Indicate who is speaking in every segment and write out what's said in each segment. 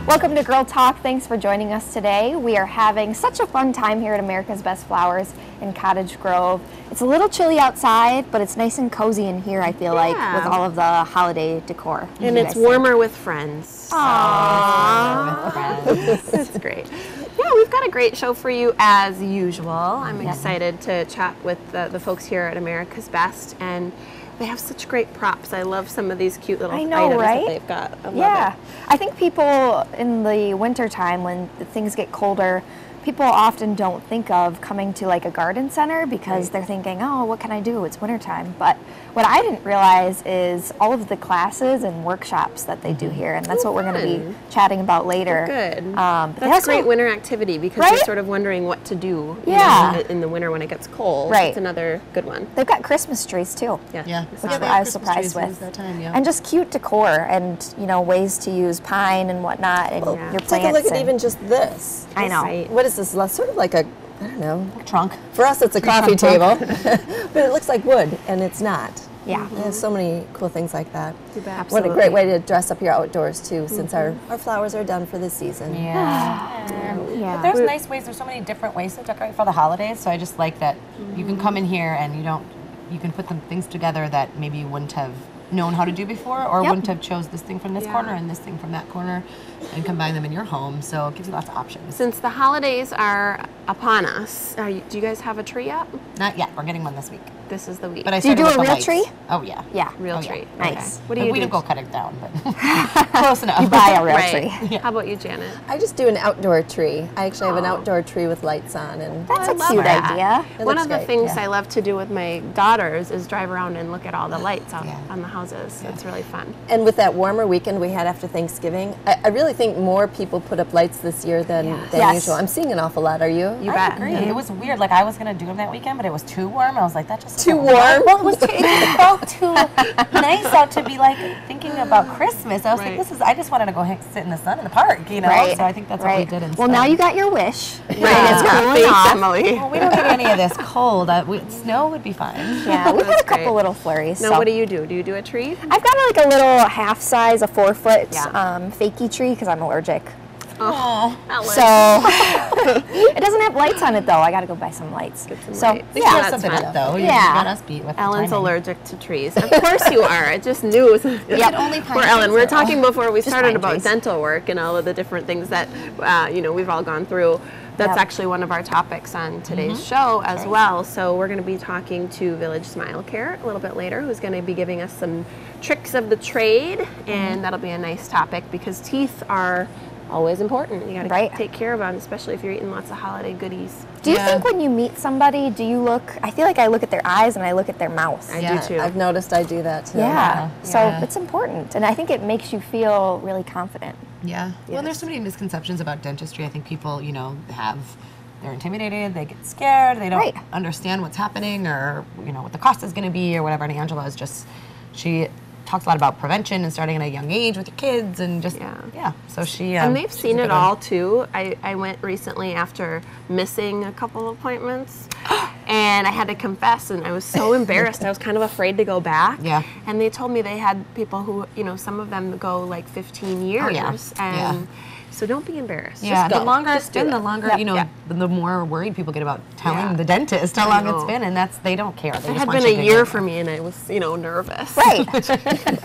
Speaker 1: Welcome to Girl Talk. Thanks for joining us today. We are having such a fun time here at America's Best Flowers in Cottage Grove. It's a little chilly outside, but it's nice and cozy in here, I feel like, with all of the holiday decor.
Speaker 2: And it's warmer with friends.
Speaker 1: Aww.
Speaker 2: That's great. Yeah, we've got a great show for you as usual. I'm excited to chat with the folks here at America's Best, and they have such great props. I love some of these cute little items that they've got. I love it.
Speaker 1: I think people in the winter time when things get colder, people often don't think of coming to like a garden center because they're thinking, oh, what can I do? It's wintertime. But what I didn't realize is all of the classes and workshops that they do here, and that's what we're going to be chatting about later.
Speaker 2: Good. That's a great winter activity because you're sort of wondering what to do in the winter when it gets cold.
Speaker 1: Right.
Speaker 2: It's another good one.
Speaker 1: They've got Christmas trees too.
Speaker 2: Yeah.
Speaker 1: Which I was surprised with. And just cute decor and, you know, ways to use pine and whatnot and your plants.
Speaker 3: Take a look at even just this.
Speaker 1: I know.
Speaker 3: What is this? Sort of like a, I don't know.
Speaker 4: Trunk.
Speaker 3: For us, it's a coffee table. But it looks like wood, and it's not.
Speaker 1: Yeah.
Speaker 3: There's so many cool things like that.
Speaker 1: Absolutely.
Speaker 3: What a great way to dress up your outdoors, too, since our flowers are done for this season.
Speaker 4: But there's nice ways. There's so many different ways to decorate for the holidays, so I just like that you can come in here and you can put some things together that maybe you wouldn't have known how to do before, or wouldn't have chose this thing from this corner and this thing from that corner and combine them in your home, so it gives you lots of options.
Speaker 2: Since the holidays are upon us, do you guys have a tree up?
Speaker 4: Not yet. We're getting one this week.
Speaker 2: This is the week.
Speaker 4: But I
Speaker 1: do you do a real tree?
Speaker 4: Oh, yeah.
Speaker 1: Yeah.
Speaker 2: Real tree.
Speaker 1: Nice.
Speaker 2: What do you do?
Speaker 4: We don't go cut it down, but close enough.
Speaker 1: You buy a real tree.
Speaker 2: How about you, Janet?
Speaker 3: I just do an outdoor tree. I actually have an outdoor tree with lights on. And
Speaker 1: That's a cute idea.
Speaker 2: One of the things I love to do with my daughters is drive around and look at all the lights out on the houses. It's really fun.
Speaker 3: And with that warmer weekend we had after Thanksgiving, I really think more people put up lights this year than usual. I'm seeing an awful lot. Are you?
Speaker 2: You bet.
Speaker 4: I agree. It was weird. Like, I was going to do them that weekend, but it was too warm. I was like, that just
Speaker 3: too warm?
Speaker 4: Well, it just felt too nice out to be like thinking about Christmas. I was like, I just wanted to go sit in the sun in the park, you know? So I think that's what we did instead.
Speaker 1: Well, now you got your wish.
Speaker 2: It's cooling off. Emily.
Speaker 4: Well, we don't get any of this cold. Snow would be fine.
Speaker 1: Yeah, we've had a couple little flurries.
Speaker 2: Now, what do you do? Do you do a tree?
Speaker 1: I've got like a little half size, a 4-foot fakey tree because I'm allergic.
Speaker 2: Oh,
Speaker 1: so it doesn't have lights on it though. I got to go buy some lights.
Speaker 4: We have something up though. You got us beat with
Speaker 2: Ellen's allergic to trees. Of course you are. I just knew. Poor Ellen. We were talking before we started about dental work and all of the different things that we've all gone through. That's actually one of our topics on today's show as well. So we're going to be talking to Village Smile Care a little bit later, who's going to be giving us some tricks of the trade, and that'll be a nice topic because teeth are always important. You got to take care of them, especially if you're eating lots of holiday goodies.
Speaker 1: Do you think when you meet somebody, do you look, I feel like I look at their eyes and I look at their mouth.
Speaker 2: I do too.
Speaker 3: I've noticed I do that too.
Speaker 1: So it's important, and I think it makes you feel really confident.
Speaker 4: Yeah. Well, there's so many misconceptions about dentistry. I think people, they're intimidated, they get scared, they don't understand what's happening or, what the cost is going to be or whatever. And Angela is she talks a lot about prevention and starting at a young age with your kids and just, So she...
Speaker 2: and they've seen it all, too. I went recently after missing a couple appointments, and I had to confess, and I was so embarrassed. I was kind of afraid to go back.
Speaker 4: Yeah.
Speaker 2: And they told me they had people who, some of them go like 15 years. So don't be embarrassed.
Speaker 4: Yeah,
Speaker 2: just go.
Speaker 4: The longer
Speaker 2: just
Speaker 4: it's been, the longer, the more worried people get about telling the dentist how long it's been, and they don't care. They
Speaker 2: it had been a year for me, and I was, nervous.
Speaker 1: Right.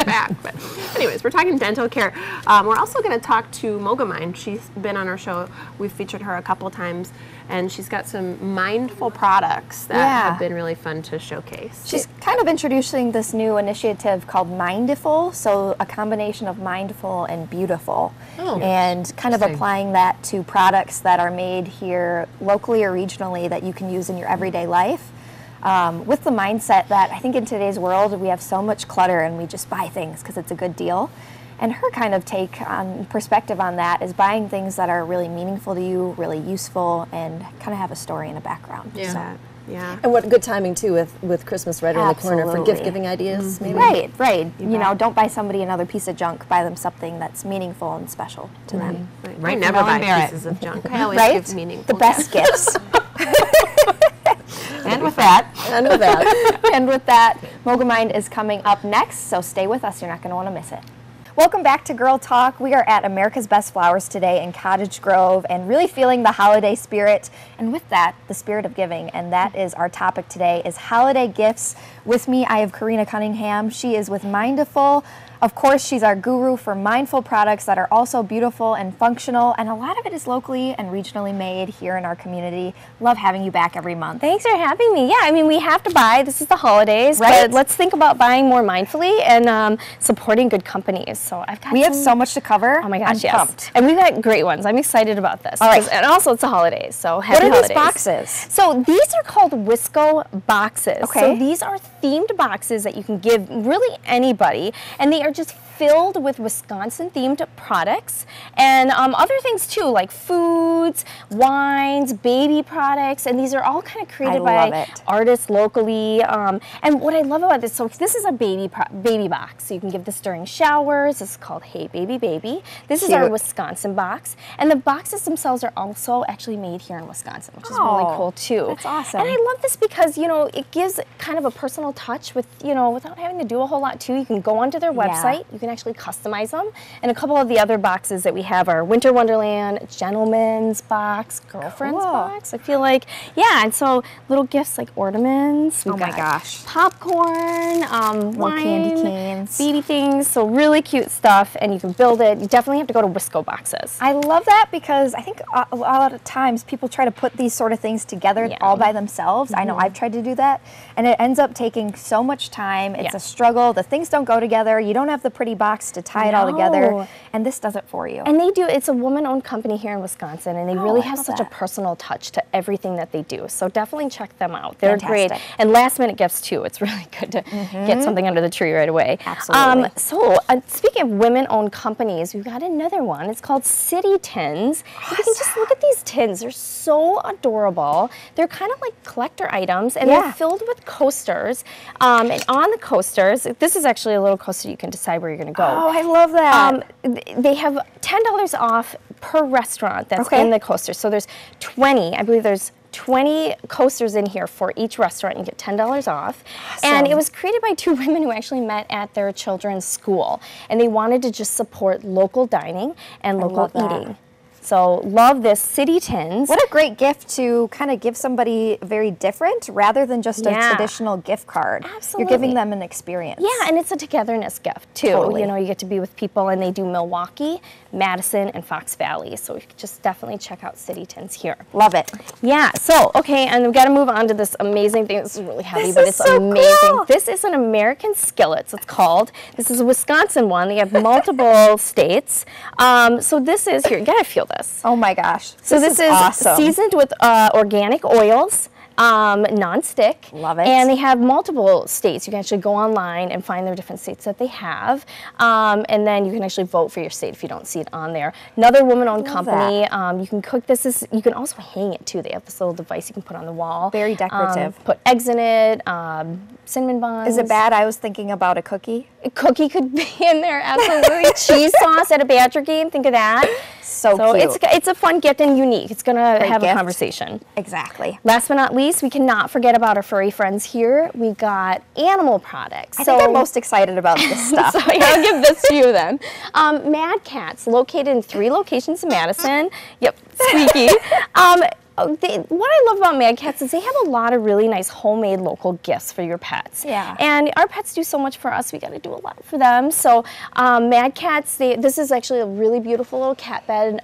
Speaker 2: Back. But anyways, we're talking dental care. We're also going to talk to Mogamind. She's been on our show. We've featured her a couple times, and she's got some mindful products that have been really fun to showcase.
Speaker 1: She's kind of introducing this new initiative called Mindful, so a combination of mindful and beautiful. And kind of applying that to products that are made here locally or regionally that you can use in your everyday life. With the mindset that I think in today's world we have so much clutter and we just buy things because it's a good deal. And her kind of take on perspective on that is buying things that are really meaningful to you, really useful, and kind of have a story in the background.
Speaker 2: Yeah.
Speaker 3: And what good timing too with Christmas right around the corner for gift giving ideas. Maybe.
Speaker 1: Right. Don't buy somebody another piece of junk. Buy them something that's meaningful and special to them.
Speaker 2: I never buy pieces of junk. I always give meaningful.
Speaker 1: The best gifts.
Speaker 4: And with that.
Speaker 1: And with that, Mogamind is coming up next, so stay with us. You're not going to want to miss it. Welcome back to Girl Talk. We are at America's Best Flowers today in Cottage Grove and really feeling the holiday spirit, and with that, the spirit of giving. And that is our topic today, is holiday gifts. With me, I have Karina Cunningham. She is with Mindful. Of course, she's our guru for mindful products that are also beautiful and functional, and a lot of it is locally and regionally made here in our community. Love having you back every month.
Speaker 5: Thanks for having me. Yeah, I mean, we have to buy. This is the holidays, right? But let's think about buying more mindfully and supporting good companies. So
Speaker 1: we have so much to cover.
Speaker 5: Oh my gosh, yes.
Speaker 1: Pumped.
Speaker 5: And we've got great ones. I'm excited about this.
Speaker 1: All right.
Speaker 5: And also, it's the holidays, so happy
Speaker 1: holidays. What are
Speaker 5: holidays.
Speaker 1: these boxes?
Speaker 5: So these are called Wisco boxes.
Speaker 1: Okay.
Speaker 5: So these are themed boxes that you can give really anybody, and they are just filled with Wisconsin-themed products and other things too, like foods, wines, baby products, and these are all kind of created by artists locally. And what I love about this, so this is a baby box, so you can give this during showers. This is called Hey Baby Baby. This is our Wisconsin box, and the boxes themselves are also actually made here in Wisconsin, which is really cool too.
Speaker 1: That's awesome.
Speaker 5: And I love this because, you know, it gives kind of a personal touch with, you know, without having to do a whole lot too. You can go onto their website, you can actually customize them. And a couple of the other boxes that we have are Winter Wonderland, Gentleman's box, Girlfriend's box. I feel like, yeah, and so little gifts like ornaments. We've got popcorn, wine,
Speaker 1: candy canes,
Speaker 5: baby things. So really cute stuff, and you can build it. You definitely have to go to Wisco boxes.
Speaker 1: I love that because I think a lot of times people try to put these sort of things together all by themselves. I know I've tried to do that, and it ends up taking so much time. It's a struggle. The things don't go together. You don't have the pretty box to tie it all together, and this does it for you.
Speaker 5: And they do. It's a woman-owned company here in Wisconsin, and they really have such a personal touch to everything that they do. So definitely check them out. They're great. And last-minute gifts too. It's really good to get something under the tree right away.
Speaker 1: Absolutely.
Speaker 5: Speaking of women-owned companies, we've got another one. It's called City Tins. You can just look at these tins. They're so adorable. They're kind of like collector items, and they're filled with coasters. And on the coasters, this is actually a little coaster you can decide where you're going to go.
Speaker 1: Oh, I love that.
Speaker 5: They have $10 off per restaurant that's in the coaster. So there's 20, I believe there's 20 coasters in here for each restaurant. You get $10 off. Awesome. And it was created by two women who actually met at their children's school. And they wanted to just support local dining and local eating. So love this, City Tins.
Speaker 1: What a great gift to kind of give somebody very different rather than just a traditional gift card.
Speaker 5: Absolutely.
Speaker 1: You're giving them an experience.
Speaker 5: Yeah, and it's a togetherness gift too. Totally. You know, you get to be with people, and they do Milwaukee, Madison, and Fox Valley. So you just definitely check out City Tins here.
Speaker 1: Love it.
Speaker 5: Yeah, so, okay, and we've got to move on to this amazing thing. This is really heavy, but it's
Speaker 1: so
Speaker 5: amazing.
Speaker 1: Cool.
Speaker 5: This is an American skillet, it's called. This is a Wisconsin one. They have multiple states. So this is, here, you gotta feel this.
Speaker 1: Oh my gosh.
Speaker 5: So this is awesome. Seasoned with organic oils. Non-stick.
Speaker 1: Love it.
Speaker 5: And they have multiple states. You can actually go online and find their different states that they have. And then you can actually vote for your state if you don't see it on there. Another woman-owned company. You can cook this. You can also hang it too. They have this little device you can put on the wall.
Speaker 1: Very decorative.
Speaker 5: Put eggs in it, cinnamon buns.
Speaker 1: Is it bad? I was thinking about a cookie.
Speaker 5: A cookie could be in there, absolutely. Cheese sauce at a Badger game, think of that.
Speaker 1: So cute.
Speaker 5: It's a fun gift and unique. It's going to have a conversation.
Speaker 1: Exactly.
Speaker 5: Last but not least, we cannot forget about our furry friends here. We've got animal products.
Speaker 1: I think I'm most excited about this stuff.
Speaker 5: So I'll give this to you then. Mad Cats, located in 3 locations in Madison. Yep, squeaky. What I love about Mad Cats is they have a lot of really nice homemade local gifts for your pets.
Speaker 1: Yeah.
Speaker 5: And our pets do so much for us, we got to do a lot for them. So Mad Cats, this is actually a really beautiful little cat bed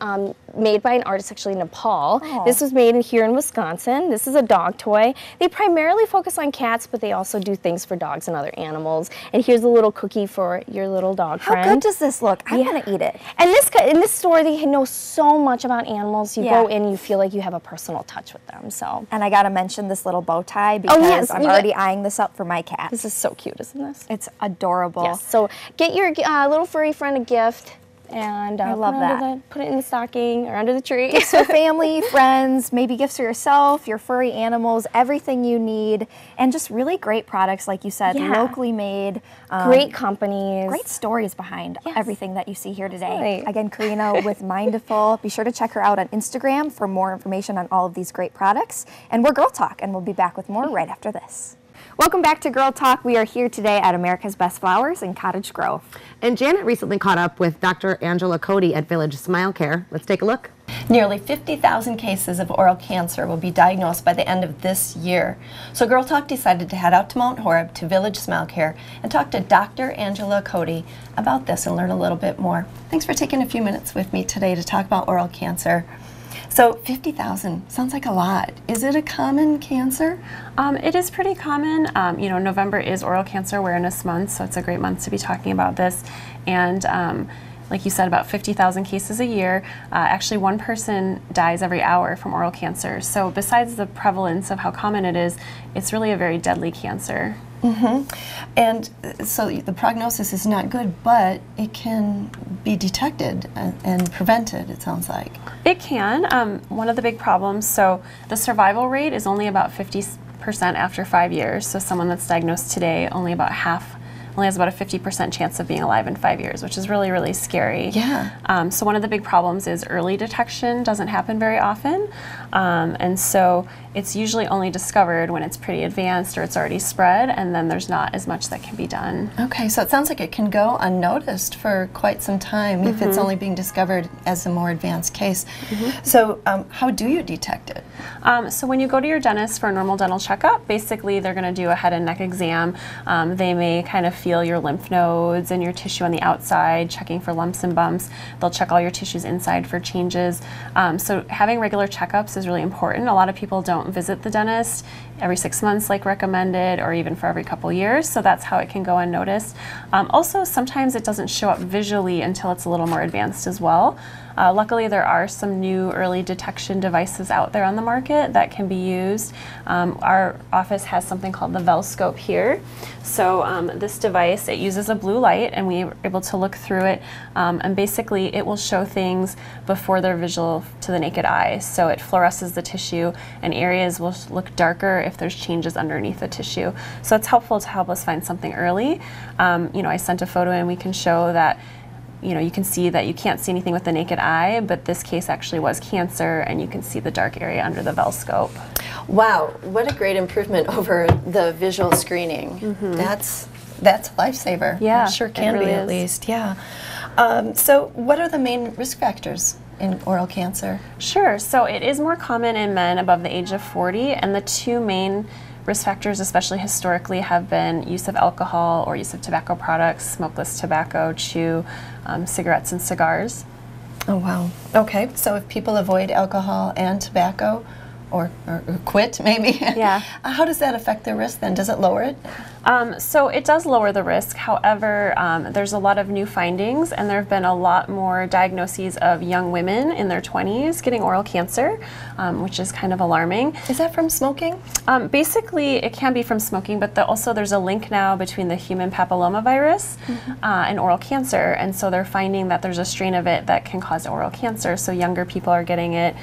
Speaker 5: made by an artist actually in Nepal. Oh. This was made here in Wisconsin. This is a dog toy. They primarily focus on cats, but they also do things for dogs and other animals. And here's a little cookie for your little dog friend.
Speaker 1: How good does this look? I want to eat it.
Speaker 5: And in this store, they know so much about animals. You go in, you feel like you have a personal touch with them. So.
Speaker 1: And I got to mention this little bow tie because I'm already eyeing this up for my cat.
Speaker 5: This is so cute, isn't this?
Speaker 1: It's adorable.
Speaker 5: Yes. So get your little furry friend a gift. And
Speaker 1: I love that.
Speaker 5: Put it in the stocking or under the tree.
Speaker 1: Gifts for family, friends, maybe gifts for yourself, your furry animals, everything you need, and just really great products, like you said, locally made.
Speaker 5: Great companies.
Speaker 1: Great stories behind everything that you see here today. Right. Again, Karina with Mindful. Be sure to check her out on Instagram for more information on all of these great products. And we're Girl Talk, and we'll be back with more right after this. Welcome back to Girl Talk. We are here today at America's Best Flowers in Cottage Grove.
Speaker 6: And Janet recently caught up with Dr. Angela Cody at Village Smile Care. Let's take a look.
Speaker 3: Nearly 50,000 cases of oral cancer will be diagnosed by the end of this year. So Girl Talk decided to head out to Mount Horeb to Village Smile Care and talk to Dr. Angela Cody about this and learn a little bit more. Thanks for taking a few minutes with me today to talk about oral cancer. So 50,000 sounds like a lot. Is it a common cancer?
Speaker 7: It is pretty common. You know, November is Oral Cancer Awareness Month, so it's a great month to be talking about this. And like you said, about 50,000 cases a year. Actually, one person dies every hour from oral cancer. So besides the prevalence of how common it is, it's really a very deadly cancer.
Speaker 3: And so the prognosis is not good, but it can be detected and prevented, it sounds like.
Speaker 7: It can. One of the big problems, so the survival rate is only about 50% after 5 years. So someone that's diagnosed today, only has about a 50% chance of being alive in 5 years, which is really, really scary.
Speaker 3: Yeah.
Speaker 7: So one of the big problems is early detection doesn't happen very often. And so it's usually only discovered when it's pretty advanced or it's already spread, and then there's not as much that can be done.
Speaker 3: Okay, so it sounds like it can go unnoticed for quite some time if it's only being discovered as a more advanced case. So how do you detect it?
Speaker 7: So when you go to your dentist for a normal dental checkup, basically they're going to do a head and neck exam. They may kind of feel your lymph nodes and your tissue on the outside, checking for lumps and bumps. They'll check all your tissues inside for changes. So having regular checkups is really important. A lot of people don't visit the dentist every 6 months like recommended, or even for every couple years, so that's how it can go unnoticed. Also, sometimes it doesn't show up visually until it's a little more advanced as well. Luckily, there are some new early detection devices out there on the market that can be used. Our office has something called the Velscope here. So this device, it uses a blue light, and we're able to look through it, and basically it will show things before they're visual to the naked eye. So it fluoresces the tissue, and areas will look darker if there's changes underneath the tissue. So it's helpful to help us find something early. You know, I sent a photo and we can show that, you know, you can see that you can't see anything with the naked eye, but this case actually was cancer, and you can see the dark area under the Velscope.
Speaker 3: Wow, what a great improvement over the visual screening. That's a lifesaver.
Speaker 7: Yeah,
Speaker 3: it sure can
Speaker 7: really
Speaker 3: be
Speaker 7: is.
Speaker 3: at least. Yeah. So what are the main risk factors in oral cancer?
Speaker 7: Sure. So it is more common in men above the age of 40, and the two main risk factors, especially historically, have been use of alcohol or use of tobacco products, smokeless tobacco, chew, cigarettes and cigars.
Speaker 3: Oh, wow. Okay, so if people avoid alcohol and tobacco, or quit maybe,
Speaker 7: Yeah.
Speaker 3: How does that affect their risk then? Does it lower it?
Speaker 7: So it does lower the risk. However, there's a lot of new findings, and there have been a lot more diagnoses of young women in their 20s getting oral cancer, which is kind of alarming.
Speaker 3: Is that from smoking?
Speaker 7: Basically, it can be from smoking, but also there's a link now between the human papillomavirus and oral cancer, and so they're finding that there's a strain of it that can cause oral cancer. So younger people are getting it,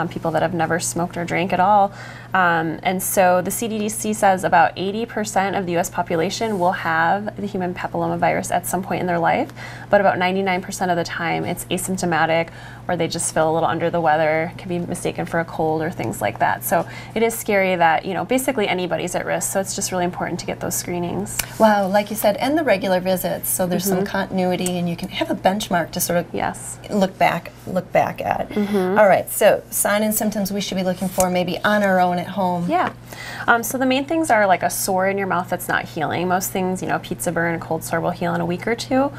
Speaker 7: people that have never smoked or drank at all. And so the CDC says about 80% of the U.S. population will have the human papillomavirus at some point in their life, but about 99% of the time it's asymptomatic, or they just feel a little under the weather, can be mistaken for a cold or things like that. So it is scary that, you know, basically anybody's at risk, so it's just really important to get those screenings.
Speaker 3: Wow, like you said, and the regular visits, so there's some continuity, and you can have a benchmark to sort of look back at. All right, so sign and symptoms we should be looking for maybe on our own at home.
Speaker 7: Yeah. So the main things are like a sore in your mouth that's not healing. Most things, you know, pizza burn, a cold sore will heal in a week or two.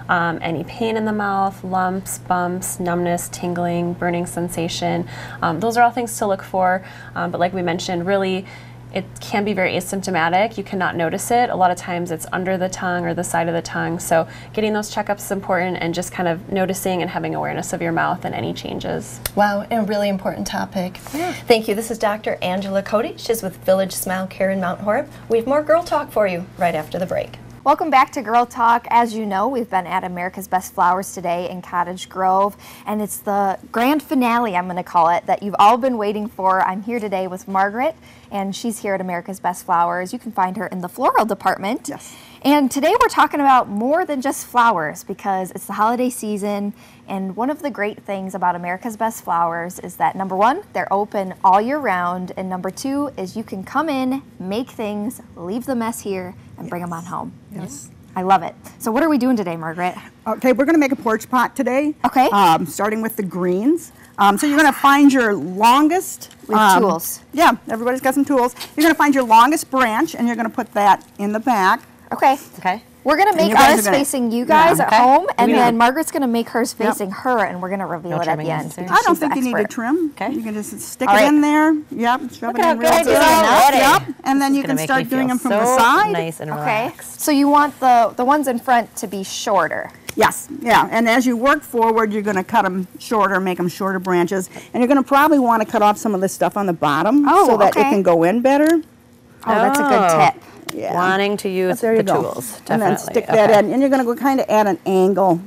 Speaker 7: Any pain in the mouth, lumps, bumps, numbness, tingling, burning sensation. Those are all things to look for. But like we mentioned, really, it can be very asymptomatic. You cannot notice it. A lot of times it's under the tongue or the side of the tongue. So getting those checkups is important, and just kind of noticing and having awareness of your mouth and any changes.
Speaker 3: Wow, and a really important topic. Yeah. Thank you. This is Dr. Angela Cody. She's with Village Smile Care in Mount Horeb. We have more Girl Talk for you right after the break.
Speaker 1: Welcome back to Girl Talk. As you know, we've been at America's Best Flowers today in Cottage Grove, and it's the grand finale, I'm going to call it, that you've all been waiting for. I'm here today with Margaret, and she's here at America's Best Flowers. You can find her in the floral department.
Speaker 8: Yes.
Speaker 1: And today we're talking about more than just flowers because it's the holiday season, and one of the great things about America's Best Flowers is that number one, they're open all year round, and number two is you can come in, make things, leave the mess here, and bring them on home.
Speaker 8: Yes.
Speaker 1: I love it. So what are we doing today, Margaret?
Speaker 8: Okay, we're going to make a porch pot today.
Speaker 1: Okay.
Speaker 8: Starting with the greens. So you're going to find your longest...
Speaker 1: With tools.
Speaker 8: Yeah, everybody's got some tools. You're going to find your longest branch, and you're going to put that in the back.
Speaker 1: Okay.
Speaker 3: Okay.
Speaker 1: We're going to make ours facing you guys at home, and then Margaret's going to make hers facing her, and we're going to reveal it at the end.
Speaker 8: I don't think you need to trim.
Speaker 3: Okay.
Speaker 8: You can just stick it in there. Yep. Shove it in real good. Yep. And then you can start doing them from the side.
Speaker 3: Nice and relaxed.
Speaker 1: So you want the ones in front to be shorter.
Speaker 8: Yes, yeah, and as you work forward, you're going to cut them shorter, make them shorter branches, and you're going to probably want to cut off some of the stuff on the bottom so that it can go in better.
Speaker 1: Oh, that's a good tip.
Speaker 3: Yeah. Wanting to use the tools, definitely.
Speaker 8: And then stick that in, and you're going to go kind of at an angle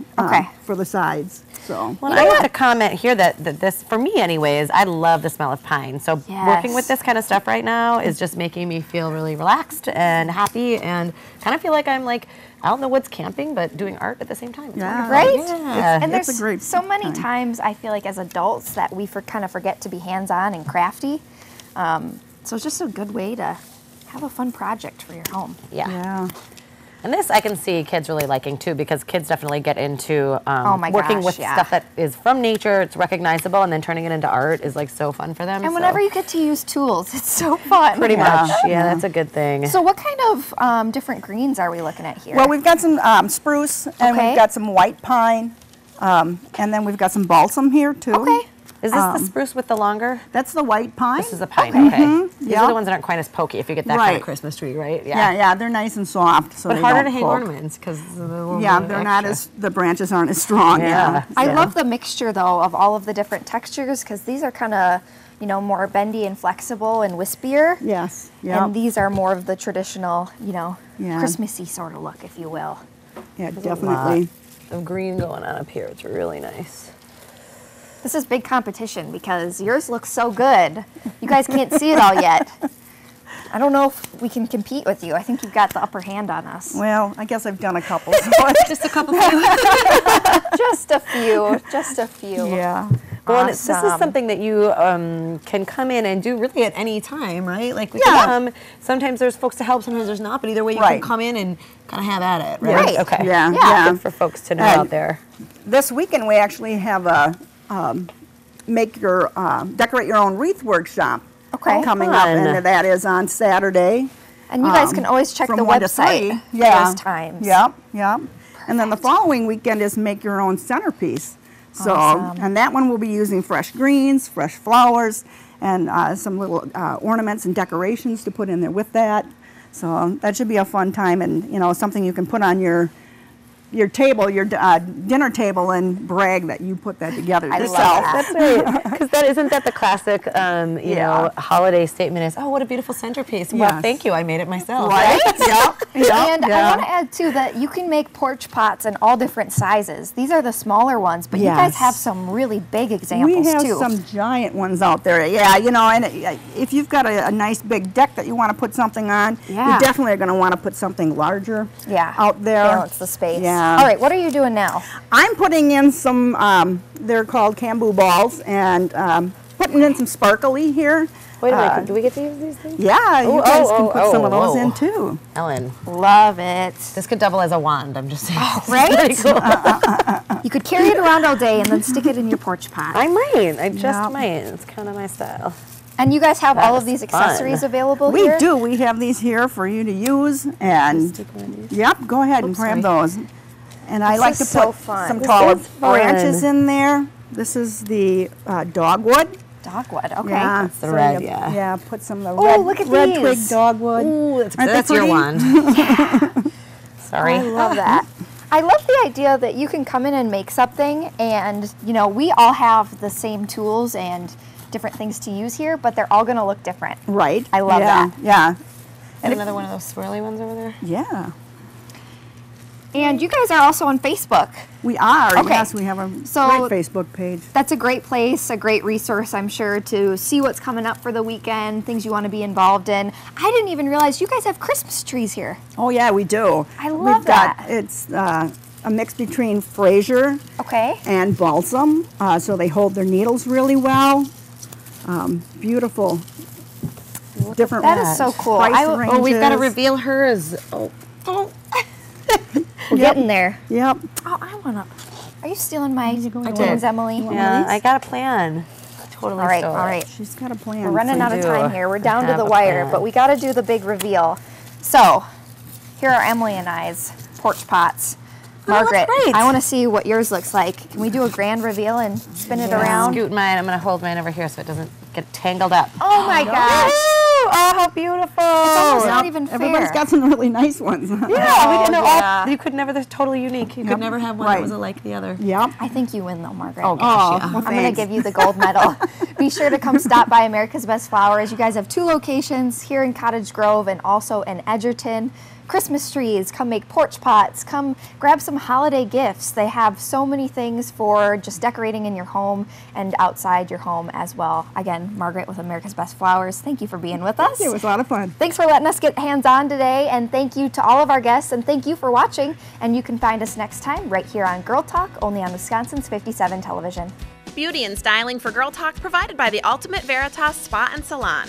Speaker 8: for the sides. So.
Speaker 3: Well, I want to comment here that this, for me anyways, I love the smell of pine. So working with this kind of stuff right now is just making me feel really relaxed and happy, and kind of feel like I'm like out in the woods camping, but doing art at the same time. It's wonderful.
Speaker 1: Right?
Speaker 3: Yeah.
Speaker 1: And there's so many times I feel like as adults that we kind of forget to be hands-on and crafty. So it's just a good way to have a fun project for your home.
Speaker 8: Yeah.
Speaker 3: And this I can see kids really liking too, because kids definitely get into working with stuff that is from nature, it's recognizable, and then turning it into art is like so fun for them.
Speaker 1: And whenever you get to use tools, it's so fun.
Speaker 3: Pretty much, yeah, that's a good thing.
Speaker 1: So what kind of different greens are we looking at here?
Speaker 8: Well, we've got some spruce, and we've got some white pine, and then we've got some balsam here too.
Speaker 1: Okay.
Speaker 3: Is this the spruce with the longer?
Speaker 8: That's the white pine.
Speaker 3: This is the pine, okay. These are the ones that aren't quite as pokey if you get that kind of Christmas tree, right?
Speaker 8: Yeah, they're nice and soft. So
Speaker 3: but harder to hang ornaments because
Speaker 8: they're not as, the branches aren't as strong.
Speaker 1: I love the mixture though of all of the different textures, because these are kind of, more bendy and flexible and wispier.
Speaker 8: Yes.
Speaker 1: And these are more of the traditional, Christmassy sort of look, if you will.
Speaker 8: Yeah, definitely.
Speaker 3: Of green going on up here. It's really nice.
Speaker 1: This is big competition because yours looks so good. You guys can't see it all yet. I don't know if we can compete with you. I think you've got the upper hand on us.
Speaker 8: Well, I guess I've done a couple.
Speaker 3: Just a couple.
Speaker 1: Just a few. Just a few.
Speaker 8: Yeah.
Speaker 3: Well, and this is something that you can come in and do really at any time, right? Like we can come. Sometimes there's folks to help, sometimes there's not. But either way, you can come in and kind of have at it, right?
Speaker 1: Right.
Speaker 3: Okay.
Speaker 8: Yeah.
Speaker 3: Good for folks to know out there.
Speaker 8: This weekend we actually have a decorate your own wreath workshop coming up, and that is on Saturday.
Speaker 1: And you guys can always check the website for those times.
Speaker 8: Yep. And then the following weekend is make your own centerpiece. So, and that one will be using fresh greens, fresh flowers, and some little ornaments and decorations to put in there with that. So that should be a fun time, and something you can put on your table, your dinner table, and brag that you put that together yourself.
Speaker 3: That's right. Because isn't that the classic, holiday statement is, oh, what a beautiful centerpiece. Well, thank you. I made it myself.
Speaker 1: Right? And I want to add, too, that you can make porch pots in all different sizes. These are the smaller ones, but you guys have some really big examples, too.
Speaker 8: We have some giant ones out there. Yeah, and if you've got a nice big deck that you want to put something on, you definitely are going to want to put something larger out there.
Speaker 1: Balance the space.
Speaker 8: Yeah.
Speaker 1: All right, what are you doing now?
Speaker 8: I'm putting in some, they're called Cambu balls, and putting in some sparkly here.
Speaker 3: Wait a minute, do we get to use these things?
Speaker 8: Yeah, you guys can put some of those in too.
Speaker 3: Ellen.
Speaker 1: Love it.
Speaker 3: This could double as a wand, I'm just saying.
Speaker 1: Oh, right? Cool. You could carry it around all day and then stick it in your porch pot.
Speaker 3: I might, I just might. It's kind of my style.
Speaker 1: And you guys have all of these accessories available here?
Speaker 8: We do. We have these here for you to use. And go ahead and grab those. And I like to put some taller branches in there. This is the dogwood.
Speaker 1: Dogwood, okay.
Speaker 8: Yeah,
Speaker 3: that's the red,
Speaker 8: Yeah, put some of the red twig dogwood.
Speaker 3: Ooh, that's your wand. Sorry.
Speaker 1: I love that. I love the idea that you can come in and make something, and we all have the same tools and different things to use here, but they're all going to look different.
Speaker 8: Right.
Speaker 1: I love that.
Speaker 8: Yeah.
Speaker 3: And another one of those swirly ones over there?
Speaker 8: Yeah.
Speaker 1: And you guys are also on Facebook.
Speaker 8: We are,
Speaker 1: Okay.
Speaker 8: yes, we have a
Speaker 1: So-
Speaker 8: great Facebook page.
Speaker 1: That's a great place, a great resource, I'm sure, to see what's coming up for the weekend, things you want to be involved in. I didn't even realize you guys have Christmas trees here.
Speaker 8: Oh yeah, we do.
Speaker 1: I love that.
Speaker 8: It's a mix between Fraser
Speaker 1: Okay.
Speaker 8: and balsam, so they hold their needles really well. Beautiful. Different
Speaker 1: That is so cool.
Speaker 8: price
Speaker 6: Oh, we've got to
Speaker 8: ranges.
Speaker 6: reveal hers. Oh,
Speaker 1: We're getting there.
Speaker 8: Yep.
Speaker 1: Oh, I want to. Are you stealing my
Speaker 4: did.
Speaker 1: plans, Emily?
Speaker 4: Yeah, I got a plan. Totally.
Speaker 1: All right,
Speaker 4: stole
Speaker 1: all
Speaker 4: it.
Speaker 1: right.
Speaker 8: She's got a plan.
Speaker 1: We're running out of
Speaker 4: do.
Speaker 1: time here. We're down to
Speaker 4: have
Speaker 1: the
Speaker 4: a
Speaker 1: wire,
Speaker 4: plan.
Speaker 1: but we got to do the big reveal. So, here are Emily and I's porch pots. Margaret,
Speaker 4: great.
Speaker 1: I want to see what yours looks like. Can we do a grand reveal and spin it around?
Speaker 4: Scoot mine. I'm going to hold mine over here so it doesn't get tangled up.
Speaker 1: Oh my gosh!
Speaker 4: Oh, how beautiful!
Speaker 1: It's almost not even fair.
Speaker 8: Everybody's got some really nice ones.
Speaker 4: Yeah, we didn't know
Speaker 1: yeah.
Speaker 4: you could never. They're totally unique. You could never have one that was like the other.
Speaker 8: Yep.
Speaker 1: I think you win though, Margaret.
Speaker 4: Oh gosh, yeah.
Speaker 8: Well,
Speaker 1: I'm going to
Speaker 8: thanks.
Speaker 1: give you the gold medal. Be sure to come stop by America's Best Flowers. You guys have 2 locations here in Cottage Grove and also in Edgerton. Christmas trees, come make porch pots, come grab some holiday gifts. They have so many things for just decorating in your home and outside your home as well. Again, Margaret with America's Best Flowers, thank you for being with us.
Speaker 8: It was a lot of fun.
Speaker 1: Thanks for letting us get hands-on today, and thank you to all of our guests, and thank you for watching. And you can find us next time right here on Girl Talk, only on Wisconsin's 57 television.
Speaker 2: Beauty and styling for Girl Talk provided by the Ultimate Veritas Spa and Salon.